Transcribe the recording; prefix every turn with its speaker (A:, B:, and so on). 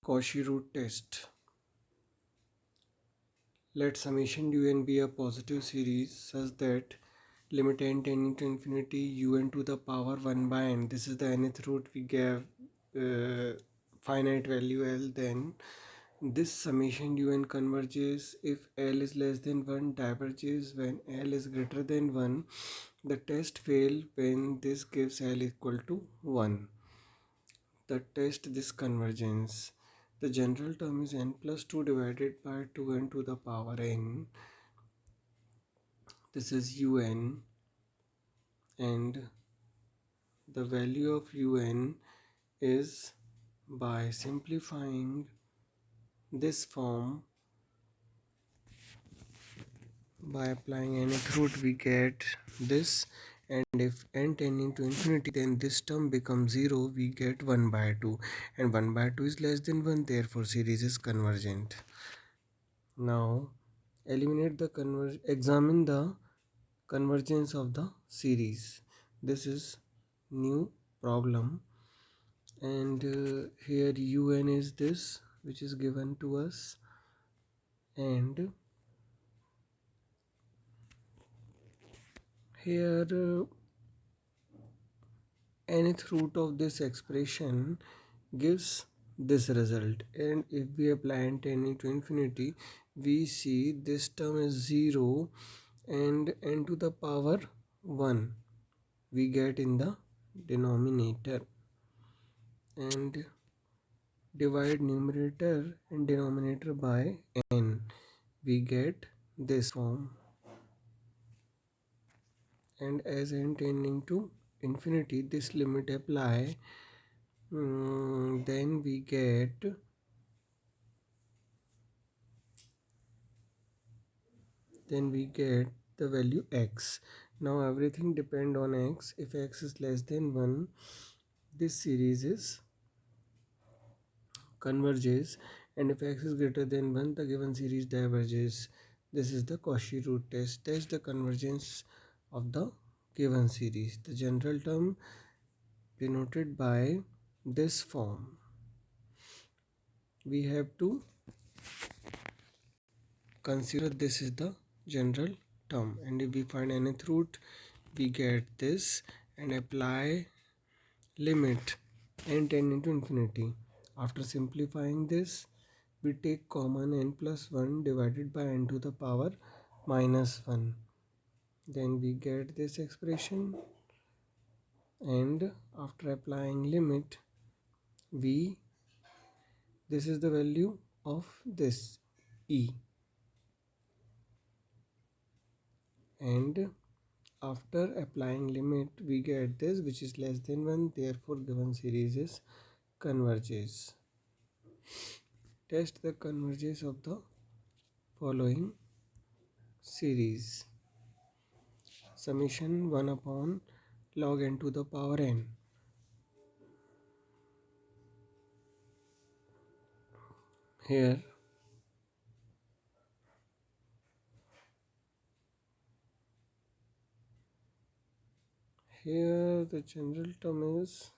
A: Cauchy root test. Let summation un be a positive series such that limit n tending to infinity un to the power 1 by n. This is the nth root. We gave finite value L. Then this summation un converges if L is less than 1, diverges when L is greater than 1. The test fail when this gives L equal to 1. The test this convergence. The general term is n plus 2 divided by 2n to the power n. This is un, and the value of un is, by simplifying this form, by applying nth root we get this, and if n tending to infinity, then this term becomes 0. We get 1 by 2, and 1 by 2 is less than 1, therefore series is convergent. Now examine the convergence of the series. This is new problem, and here un is this which is given to us, and here nth root of this expression gives this result, and if we apply n tending to infinity, we see this term is 0 and n to the power 1 we get in the denominator, and divide numerator and denominator by n, we get this form, and as n tending to infinity, this limit apply, then we get the value x. Now everything depend on x. If x is less than 1, this series is converges, and if x is greater than 1, the given series diverges. This is the Cauchy root test. Test the convergence of the given series. The general term denoted by this form. We have to consider this is the general term, and if we find nth root, we get this and apply limit n tending to infinity. After simplifying this, we take common n plus 1 divided by n to the power minus 1. Then we get this expression, and after applying limit, this is the value of this e, and after applying limit we get this which is less than 1, therefore given series is converges. Test the convergence of the following series. Summation 1 upon log n to the power n. Here the general term is